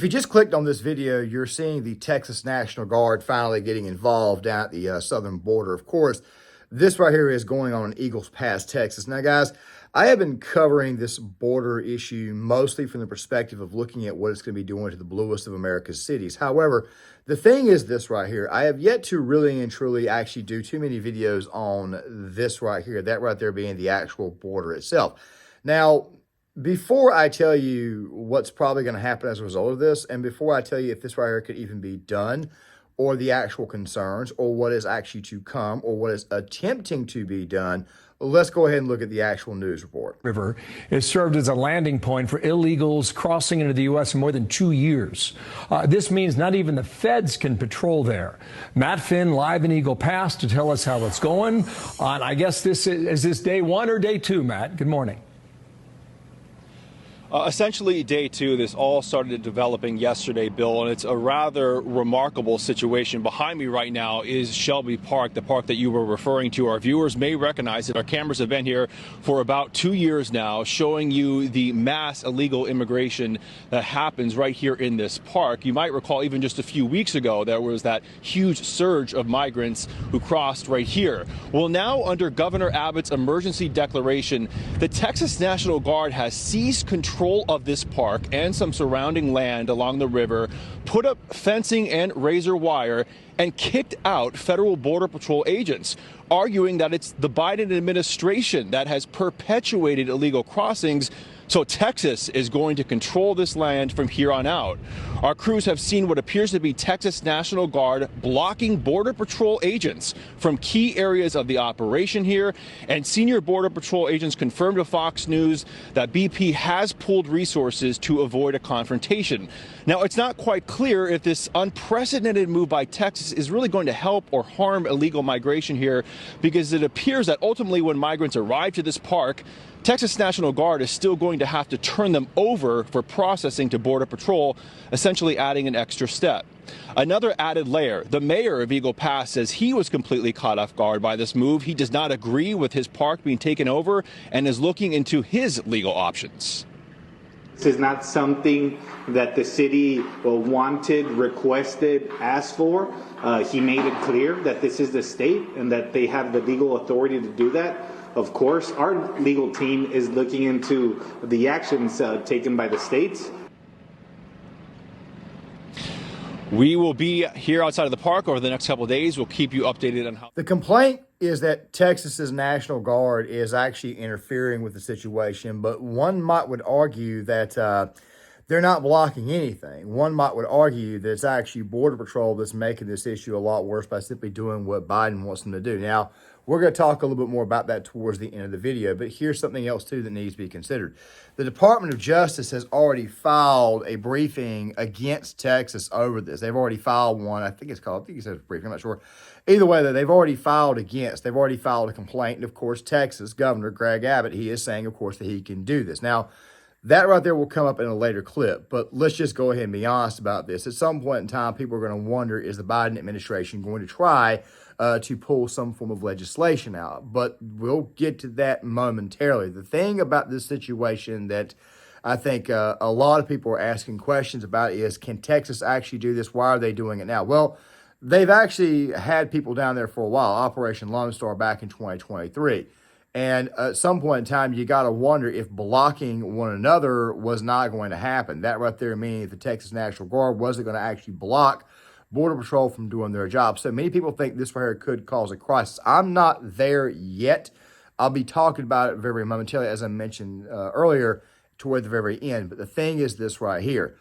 you just clicked on this video, you're seeing the Texas National Guard finally getting involved down at the southern border. Of course, this right here is going on in Eagles Pass, Texas. Now, guys, I have been covering this border issue mostly from the perspective of looking at what it's going to be doing to the bluest of America's cities. However, the thing is this right here. I have yet to really and truly actually do too many videos on this right here, that right there being the actual border itself. Now, before I tell you what's probably going to happen as a result of this, and before I tell you if this right here could even be done, or the actual concerns, or what is actually to come, or what is attempting to be done, let's go ahead and look at the actual news report. River has served as a landing point for illegals crossing into the U.S. in more than 2 years. This means not even the feds can patrol there. Matt Finn live in Eagle Pass to tell us how it's going. I guess this is this day one or day two, Matt? Good morning. Essentially, day two, this all started developing yesterday, Bill, and it's a rather remarkable situation. Behind me right now is Shelby Park, the park that you were referring to. Our viewers may recognize it. Our cameras have been here for about 2 years now, showing you the mass illegal immigration that happens right here in this park. You might recall even just a few weeks ago, there was that huge surge of migrants who crossed right here. Well, now under Governor Abbott's emergency declaration, the Texas National Guard has seized control of this park and some surrounding land along the river, put up fencing and razor wire, and kicked out federal Border Patrol agents, arguing that it's the Biden administration that has perpetuated illegal crossings. So Texas is going to control this land from here on out. Our crews have seen what appears to be Texas National Guard blocking Border Patrol agents from key areas of the operation here. And senior Border Patrol agents confirmed to Fox News that BP has pulled resources to avoid a confrontation. Now, it's not quite clear if this unprecedented move by Texas is really going to help or harm illegal migration here, because it appears that ultimately when migrants arrive to this park, Texas National Guard is still going to have to turn them over for processing to Border Patrol, essentially adding an extra step. Another added layer, the mayor of Eagle Pass says he was completely caught off guard by this move. He does not agree with his park being taken over and is looking into his legal options. This is not something that the city wanted, requested, asked for. He made it clear that this is the state and that they have the legal authority to do that. Of course, our legal team is looking into the actions taken by the states. We will be here outside of the park over the next couple of days. We'll keep you updated on how. The complaint is that Texas's National Guard is actually interfering with the situation, but one would argue that they're not blocking anything. One would argue that it's actually Border Patrol that's making this issue a lot worse by simply doing what Biden wants them to do. Now, we're going to talk a little bit more about that towards the end of the video, but here's something else, too, that needs to be considered. The Department of Justice has already filed a briefing against Texas over this. They've already filed one. I think it says briefing. I'm not sure. Either way, though, they've already filed a complaint. And, of course, Texas Governor Greg Abbott, he is saying, of course, that he can do this. Now, that right there will come up in a later clip, but let's just go ahead and be honest about this. At some point in time, people are going to wonder, is the Biden administration going to try to pull some form of legislation out? But we'll get to that momentarily. The thing about this situation that I think a lot of people are asking questions about is, can Texas actually do this? Why are they doing it now? Well, they've actually had people down there for a while, Operation Lone Star back in 2023. And at some point in time, you got to wonder if blocking one another was not going to happen. That right there meaning the Texas National Guard wasn't going to actually block Border Patrol from doing their job. So many people think this right here could cause a crisis. I'm not there yet. I'll be talking about it very momentarily, as I mentioned earlier, toward the very end. But the thing is this right here.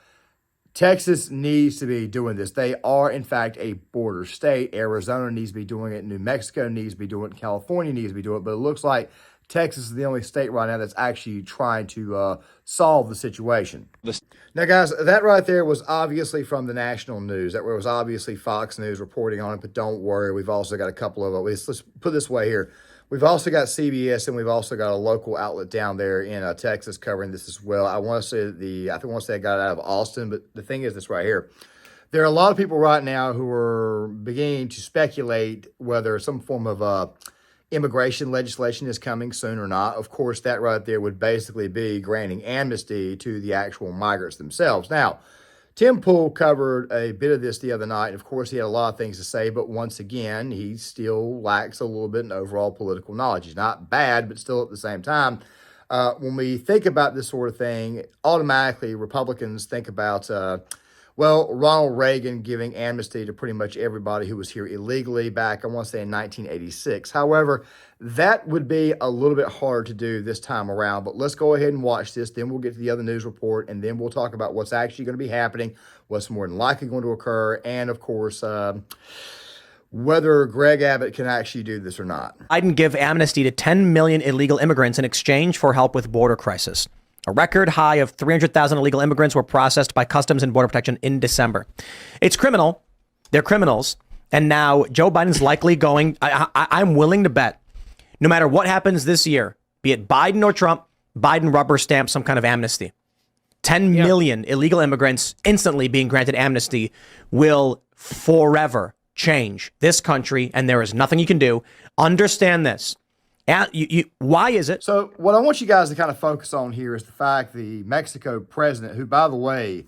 Texas needs to be doing this. They are, in fact, a border state. Arizona needs to be doing it. New Mexico needs to be doing it. California needs to be doing it. But it looks like Texas is the only state right now that's actually trying to solve the situation. Now, guys, that right there was obviously from the national news. That was obviously Fox News reporting on it. But don't worry, we've also got a couple of let's put it this way here. We've also got CBS, and we've also got a local outlet down there in Texas covering this as well. I want to say I got it out of Austin, but the thing is this right here. There are a lot of people right now who are beginning to speculate whether some form of immigration legislation is coming soon or not. Of course, that right there would basically be granting amnesty to the actual migrants themselves. Now, Tim Pool covered a bit of this the other night. And of course, he had a lot of things to say, but once again, he still lacks a little bit in overall political knowledge. He's not bad, but still at the same time, when we think about this sort of thing, automatically Republicans think about, Ronald Reagan giving amnesty to pretty much everybody who was here illegally back, I want to say in 1986. However, that would be a little bit hard to do this time around, but let's go ahead and watch this. Then we'll get to the other news report, and then we'll talk about what's actually going to be happening, what's more than likely going to occur, and of course, whether Greg Abbott can actually do this or not. Biden give amnesty to 10 million illegal immigrants in exchange for help with border crisis. A record high of 300,000 illegal immigrants were processed by Customs and Border Protection in December. It's criminal. They're criminals. And now Joe Biden's likely going, I'm willing to bet, no matter what happens this year, be it Biden or Trump, Biden rubber stamps some kind of amnesty. 10 million illegal immigrants instantly being granted amnesty will forever change this country, and there is nothing you can do. Understand this. Why is it? So what I want you guys to kind of focus on here is the fact the Mexico president, who, by the way,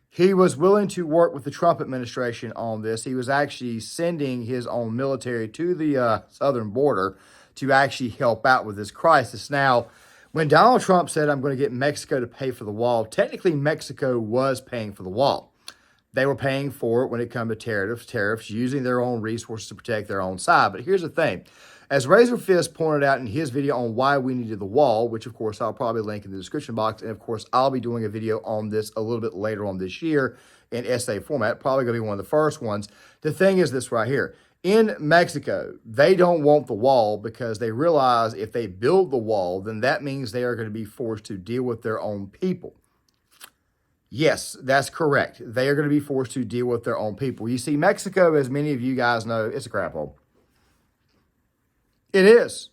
he was willing to work with the Trump administration on this. He was actually sending his own military to the southern border to actually help out with this crisis. Now, when Donald Trump said, I'm going to get Mexico to pay for the wall, technically Mexico was paying for the wall. They were paying for it when it comes to tariffs, using their own resources to protect their own side. But here's the thing. As Razor Fist pointed out in his video on why we needed the wall, which of course I'll probably link in the description box, and of course I'll be doing a video on this a little bit later on this year in essay format, probably going to be one of the first ones. The thing is this right here. In Mexico, they don't want the wall because they realize if they build the wall, then that means they are going to be forced to deal with their own people. Yes, that's correct. They are going to be forced to deal with their own people. You see, Mexico, as many of you guys know, it's a crap hole. It is.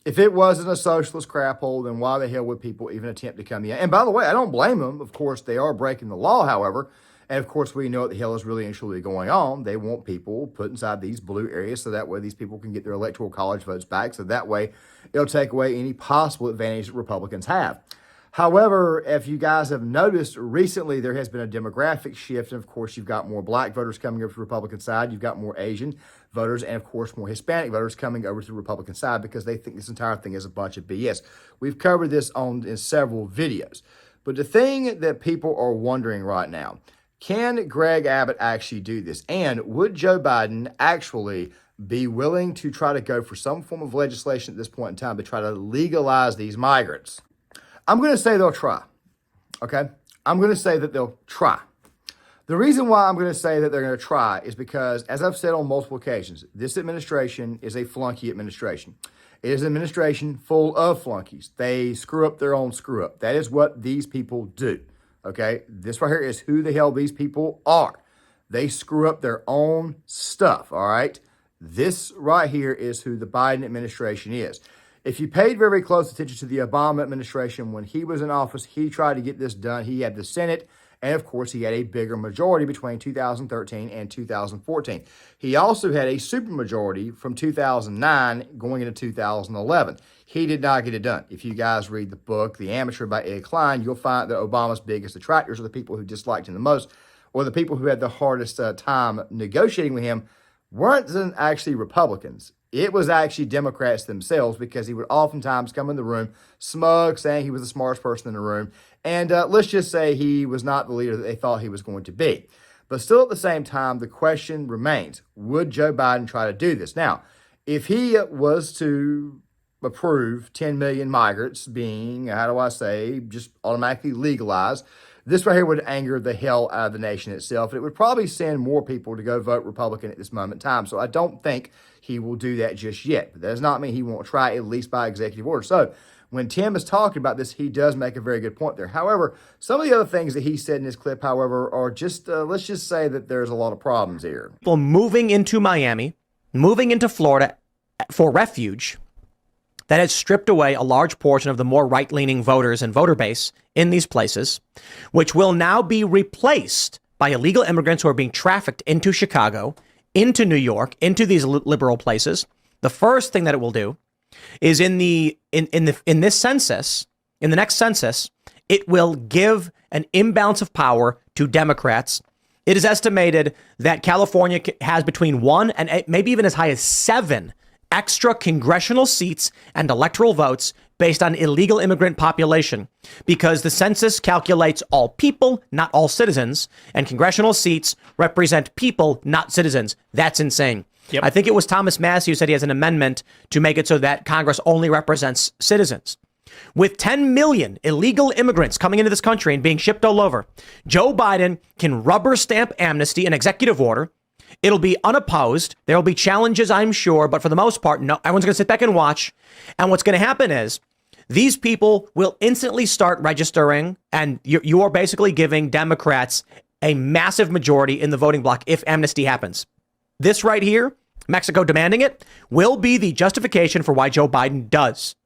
If it wasn't a socialist crap hole, then why the hell would people even attempt to come in? And by the way, I don't blame them. Of course, they are breaking the law, however. And of course, we know what the hell is really and truly going on. They want people put inside these blue areas so that way these people can get their electoral college votes back. So that way it'll take away any possible advantage that Republicans have. However, if you guys have noticed recently, there has been a demographic shift. And of course, you've got more black voters coming over to the Republican side. You've got more Asian voters and of course, more Hispanic voters coming over to the Republican side because they think this entire thing is a bunch of BS. We've covered this in several videos. But the thing that people are wondering right now, can Greg Abbott actually do this? And would Joe Biden actually be willing to try to go for some form of legislation at this point in time to try to legalize these migrants? I'm going to say they'll try, okay? I'm going to say that they'll try. The reason why I'm going to say that they're going to try is because, as I've said on multiple occasions, this administration is a flunky administration. It is an administration full of flunkies. They screw up their own screw up. That is what these people do, okay? This right here is who the hell these people are. They screw up their own stuff, all right? This right here is who the Biden administration is. If you paid very close attention to the Obama administration, when he was in office, he tried to get this done. He had the Senate, and of course, he had a bigger majority between 2013 and 2014. He also had a supermajority from 2009 going into 2011. He did not get it done. If you guys read the book, The Amateur by Ed Klein, you'll find that Obama's biggest detractors are the people who disliked him the most, or the people who had the hardest time negotiating with him weren't actually Republicans. It was actually Democrats themselves because he would oftentimes come in the room smug, saying he was the smartest person in the room. And let's just say he was not the leader that they thought he was going to be. But still at the same time, the question remains, would Joe Biden try to do this? Now, if he was to approve 10 million migrants being, just automatically legalized, this right here would anger the hell out of the nation itself. And it would probably send more people to go vote Republican at this moment in time. So I don't think he will do that just yet. But that does not mean he won't try, at least by executive order. So when Tim is talking about this, he does make a very good point there. However, some of the other things that he said in his clip, however, are just, let's just say that there's a lot of problems here. People moving into Miami, moving into Florida for refuge, that has stripped away a large portion of the more right-leaning voters and voter base in these places, which will now be replaced by illegal immigrants who are being trafficked into Chicago, into New York, into these liberal places. The first thing that it will do is in this census, in the next census, it will give an imbalance of power to Democrats. It is estimated that California has between 1 and maybe even as high as 7 extra congressional seats and electoral votes based on illegal immigrant population, because the census calculates all people, not all citizens, and congressional seats represent people, not citizens. That's insane. Yep. I think it was Thomas Massey who said he has an amendment to make it so that Congress only represents citizens. With 10 million illegal immigrants coming into this country and being shipped all over, Joe Biden can rubber stamp amnesty, an executive order. It'll be unopposed. There will be challenges, I'm sure, but for the most part, no, everyone's going to sit back and watch. And what's going to happen is these people will instantly start registering, and you are basically giving Democrats a massive majority in the voting block if amnesty happens. This right here, Mexico demanding it, will be the justification for why Joe Biden does.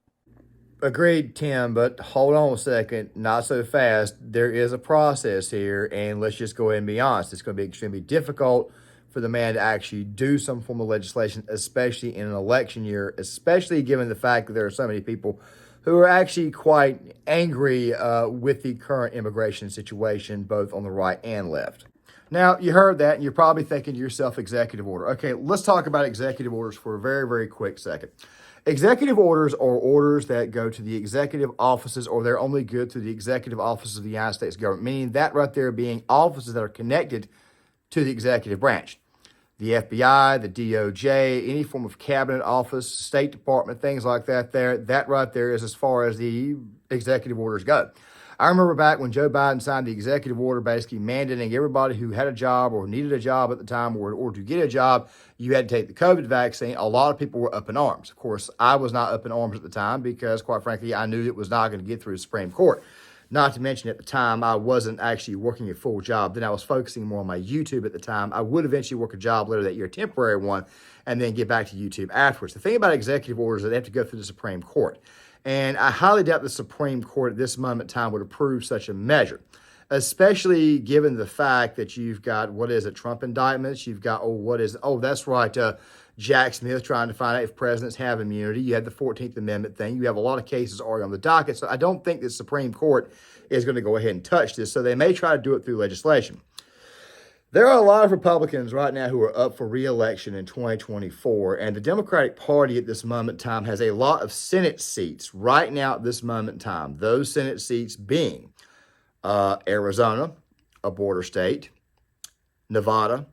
Agreed, Tim, but hold on a second. Not so fast. There is a process here, and let's just go ahead and be honest. It's going to be extremely difficult for the man to actually do some form of legislation, especially in an election year, especially given the fact that there are so many people who are actually quite angry with the current immigration situation, both on the right and left. Now, you heard that, and you're probably thinking to yourself, executive order. Okay, let's talk about executive orders for a very, very quick second. Executive orders are orders that go to the executive offices, or they're only good to the executive offices of the United States government, meaning that right there being offices that are connected to the executive branch. The FBI, the DOJ, any form of cabinet office, State Department, things like that there, that right there is as far as the executive orders go. I remember back when Joe Biden signed the executive order basically mandating everybody who had a job or needed a job at the time or to get a job, you had to take the COVID vaccine. A lot of people were up in arms. Of course, I was not up in arms at the time because, quite frankly, I knew it was not going to get through the Supreme Court. Not to mention at the time, I wasn't actually working a full job. Then I was focusing more on my YouTube at the time. I would eventually work a job later that year, a temporary one, and then get back to YouTube afterwards. The thing about executive orders is that they have to go through the Supreme Court. And I highly doubt the Supreme Court at this moment in time would approve such a measure, especially given the fact that you've got, Trump indictments. You've got, that's right, Jack Smith trying to find out if presidents have immunity. You had the 14th Amendment thing. You have a lot of cases already on the docket. So I don't think the Supreme Court is going to go ahead and touch this. So they may try to do it through legislation. There are a lot of Republicans right now who are up for re-election in 2024, and the Democratic Party at this moment in time has a lot of Senate seats right now at this moment in time. Those Senate seats being Arizona, a border state, Nevada,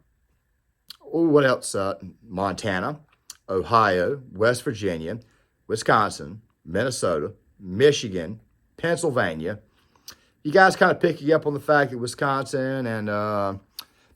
Montana, Ohio, West Virginia, Wisconsin, Minnesota, Michigan, Pennsylvania. You guys kind of picking up on the fact that Wisconsin and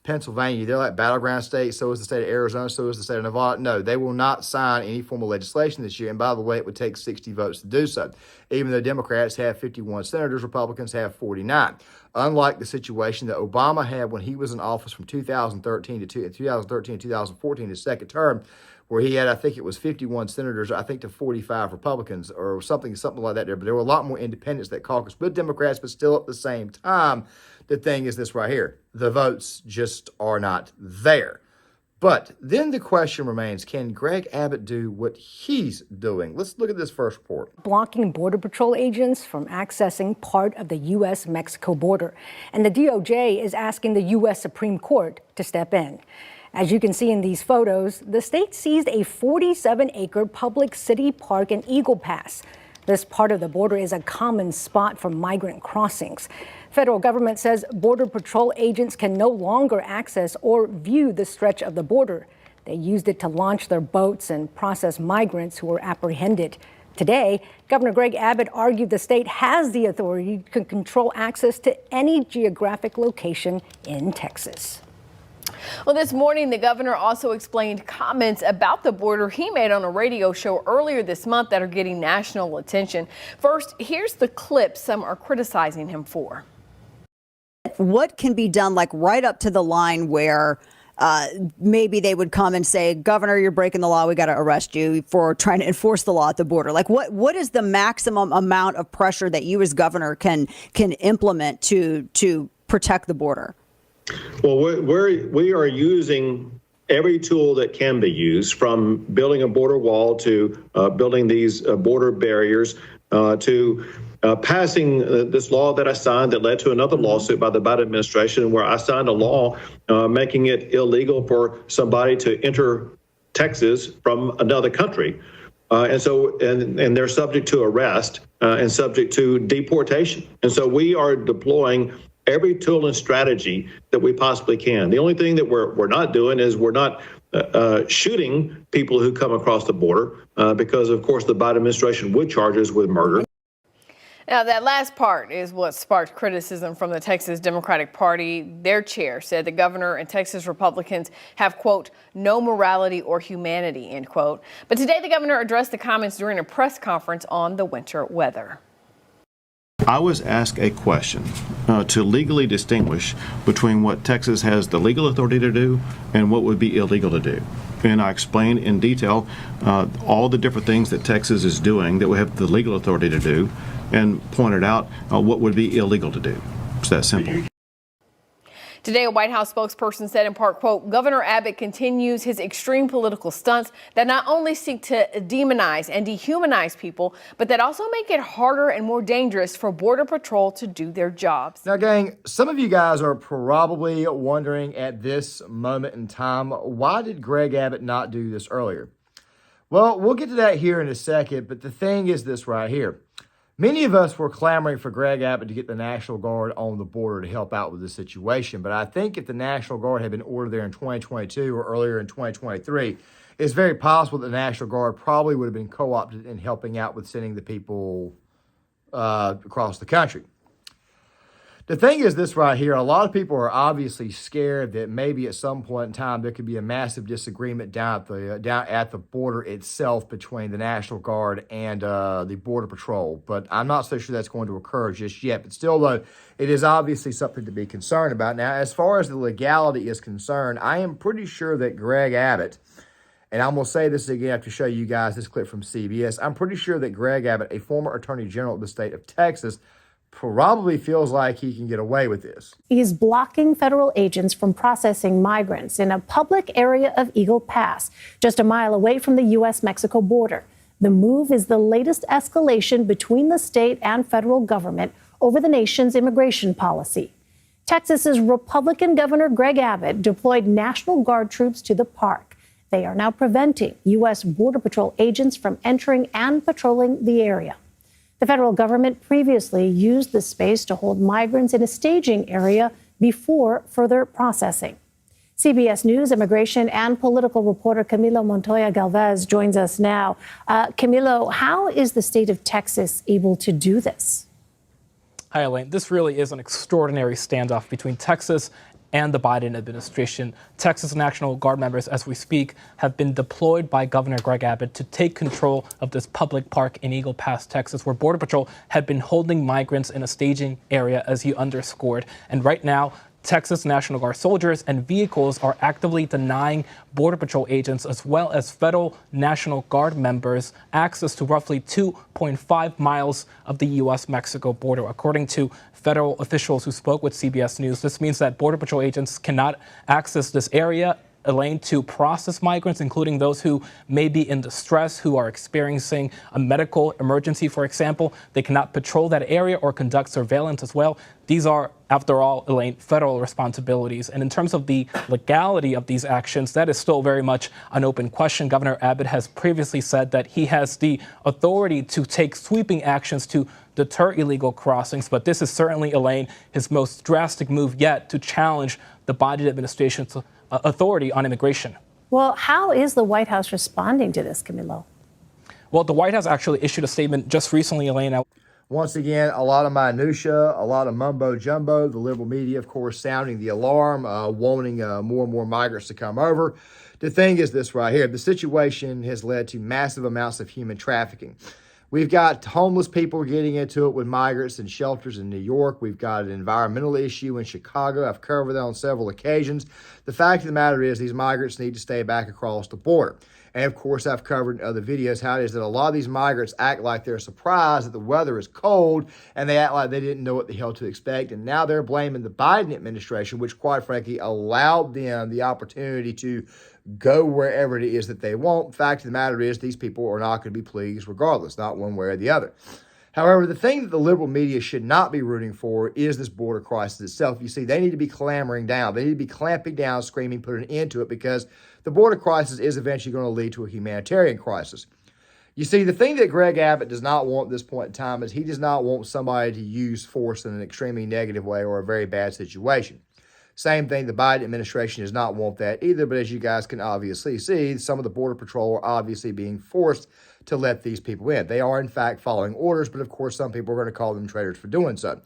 Pennsylvania, they're like battleground states. So is the state of Arizona. So is the state of Nevada. No, they will not sign any form of legislation this year. And by the way, it would take 60 votes to do so. Even though Democrats have 51 senators, Republicans have 49. Unlike the situation that Obama had when he was in office from 2013 to 2014, his second term, where he had, I think it was 51 senators, I think to 45 Republicans or something like that there. But there were a lot more independents that caucused with Democrats, but still at the same time, the thing is this right here. The votes just are not there. But then the question remains, can Greg Abbott do what he's doing? Let's look at this first report. Blocking Border Patrol agents from accessing part of the U.S.-Mexico border. And the DOJ is asking the U.S. Supreme Court to step in. As you can see in these photos, the state seized a 47-acre public city park in Eagle Pass. This part of the border is a common spot for migrant crossings. Federal government says Border Patrol agents can no longer access or view the stretch of the border. They used it to launch their boats and process migrants who were apprehended. Today, Governor Greg Abbott argued the state has the authority to control access to any geographic location in Texas. Well, this morning, the governor also explained comments about the border he made on a radio show earlier this month that are getting national attention. First, here's the clip some are criticizing him for. What can be done, like right up to the line where maybe they would come and say, Governor, you're breaking the law. We got to arrest you for trying to enforce the law at the border. Like what is the maximum amount of pressure that you as governor can implement to protect the border? Well, we are using every tool that can be used, from building a border wall to building these border barriers to passing this law that I signed that led to another lawsuit by the Biden administration, where I signed a law making it illegal for somebody to enter Texas from another country. And they're subject to arrest and subject to deportation. And so we are deploying every tool and strategy that we possibly can. The only thing that we're not doing is we're not shooting people who come across the border because, of course, the Biden administration would charge us with murder. Now, that last part is what sparked criticism from the Texas Democratic Party. Their chair said the governor and Texas Republicans have, quote, no morality or humanity, end quote. But today, the governor addressed the comments during a press conference on the winter weather. I was asked a question to legally distinguish between what Texas has the legal authority to do and what would be illegal to do. And I explained in detail all the different things that Texas is doing that we have the legal authority to do, and pointed out what would be illegal to do. It's that simple. Today, a White House spokesperson said in part, quote, Governor Abbott continues his extreme political stunts that not only seek to demonize and dehumanize people, but that also make it harder and more dangerous for Border Patrol to do their jobs. Now, gang, some of you guys are probably wondering at this moment in time, why did Greg Abbott not do this earlier? Well, we'll get to that here in a second, but the thing is this right here. Many of us were clamoring for Greg Abbott to get the National Guard on the border to help out with the situation. But I think if the National Guard had been ordered there in 2022 or earlier in 2023, it's very possible the National Guard probably would have been co-opted in helping out with sending the people across the country. The thing is this right here, a lot of people are obviously scared that maybe at some point in time there could be a massive disagreement down at the border itself between the National Guard and the Border Patrol. But I'm not so sure that's going to occur just yet. But still, though, it is obviously something to be concerned about. Now, as far as the legality is concerned, I am pretty sure that Greg Abbott, and I'm going to say this again after show you guys this clip from CBS, I'm pretty sure that Greg Abbott, a former Attorney General of the state of Texas, probably feels like he can get away with this. He's blocking federal agents from processing migrants in a public area of Eagle Pass, just a mile away from the U.S.-Mexico border. The move is the latest escalation between the state and federal government over the nation's immigration policy. Texas's Republican Governor Greg Abbott deployed National Guard troops to the park. They are now preventing U.S. Border Patrol agents from entering and patrolling the area. The federal government previously used the space to hold migrants in a staging area before further processing. CBS News immigration and political reporter Camilo Montoya Galvez joins us now. Camilo, how is the state of Texas able to do this? Hi, Elaine. This really is an extraordinary standoff between Texas and the Biden administration. Texas National Guard members, as we speak, have been deployed by Governor Greg Abbott to take control of this public park in Eagle Pass, Texas, where Border Patrol had been holding migrants in a staging area, as he underscored. And right now, Texas National Guard soldiers and vehicles are actively denying Border Patrol agents as well as federal National Guard members access to roughly 2.5 miles of the U.S.-Mexico border. According to federal officials who spoke with CBS News, this means that Border Patrol agents cannot access this area, Elaine, to process migrants, including those who may be in distress, who are experiencing a medical emergency, for example. They cannot patrol that area or conduct surveillance as well. These are, after all, Elaine, federal responsibilities. And in terms of the legality of these actions, that is still very much an open question. Governor Abbott has previously said that he has the authority to take sweeping actions to deter illegal crossings. But this is certainly, Elaine, his most drastic move yet to challenge the Biden administration's authority on immigration. Well, how is the White House responding to this, Camilo? Well, the White House actually issued a statement just recently, Elaine. Once again, a lot of minutia, a lot of mumbo jumbo. The liberal media, of course, sounding the alarm, wanting more and more migrants to come over. The thing is this right here. The situation has led to massive amounts of human trafficking. We've got homeless people getting into it with migrants in shelters in New York. We've got an environmental issue in Chicago. I've covered that on several occasions. The fact of the matter is these migrants need to stay back across the border. And of course, I've covered in other videos how it is that a lot of these migrants act like they're surprised that the weather is cold, and they act like they didn't know what the hell to expect. And now they're blaming the Biden administration, which quite frankly allowed them the opportunity to go wherever it is that they want. The fact of the matter is these people are not going to be pleased regardless, not one way or the other. However, the thing that the liberal media should not be rooting for is this border crisis itself. You see, they need to be clamoring down. They need to be clamping down, screaming, put an end to it, because the border crisis is eventually going to lead to a humanitarian crisis. You see, the thing that Greg Abbott does not want at this point in time is he does not want somebody to use force in an extremely negative way or a very bad situation. Same thing, the Biden administration does not want that either, but as you guys can obviously see, some of the Border Patrol are obviously being forced to let these people in. They are, in fact, following orders, but of course, some people are going to call them traitors for doing so.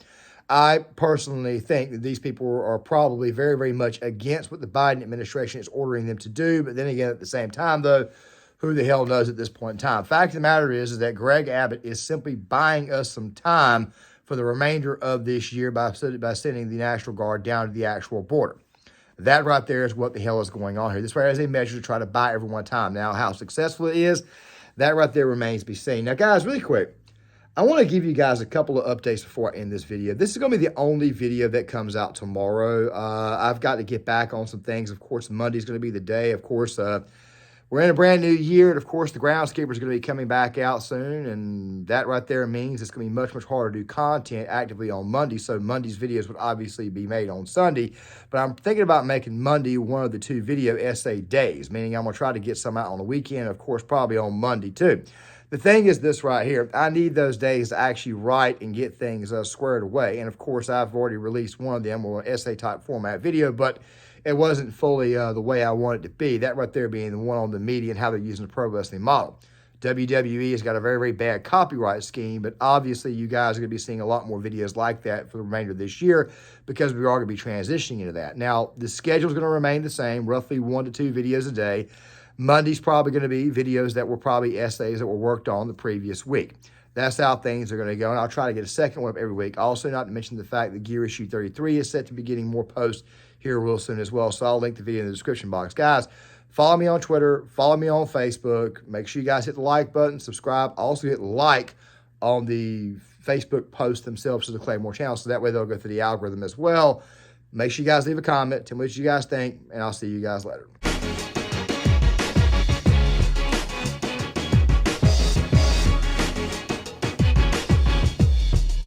I personally think that these people are probably very, very much against what the Biden administration is ordering them to do, but then again, at the same time, though, who the hell knows at this point in time? Fact of the matter is that Greg Abbott is simply buying us some time for the remainder of this year by sending the National Guard down to the actual border. That right there is what the hell is going on here. This right is a measure to try to buy everyone time. Now, how successful it is, that right there remains to be seen. Now, guys, really quick, I want to give you guys a couple of updates before I end this video. This is going to be the only video that comes out tomorrow. I've got to get back on some things. Of course, Monday's going to be the day. Of course, we're in a brand new year, and of course, the groundskeeper is going to be coming back out soon, and that right there means it's going to be much, much harder to do content actively on Monday, so Monday's videos would obviously be made on Sunday, but I'm thinking about making Monday one of the 2 video essay days, meaning I'm going to try to get some out on the weekend, of course, probably on Monday too. The thing is this right here, I need those days to actually write and get things squared away, and of course, I've already released one of them on an essay-type format video, but it wasn't fully the way I wanted it to be. That right there being the one on the media and how they're using the pro wrestling model. WWE has got a very, very bad copyright scheme, but obviously you guys are going to be seeing a lot more videos like that for the remainder of this year because we are going to be transitioning into that. Now, the schedule is going to remain the same, roughly 1 to 2 videos a day. Monday's probably going to be videos that were probably essays that were worked on the previous week. That's how things are going to go, and I'll try to get a second one up every week. Also, not to mention the fact that Gear Issue 33 is set to be getting more posts here real soon as well, so I'll link the video in the description box. Guys, follow me on Twitter, follow me on Facebook. Make sure you guys hit the like button, subscribe. Also hit like on the Facebook posts themselves to the Claymore channel, so that way they'll go through the algorithm as well. Make sure you guys leave a comment, tell me what you guys think, and I'll see you guys later.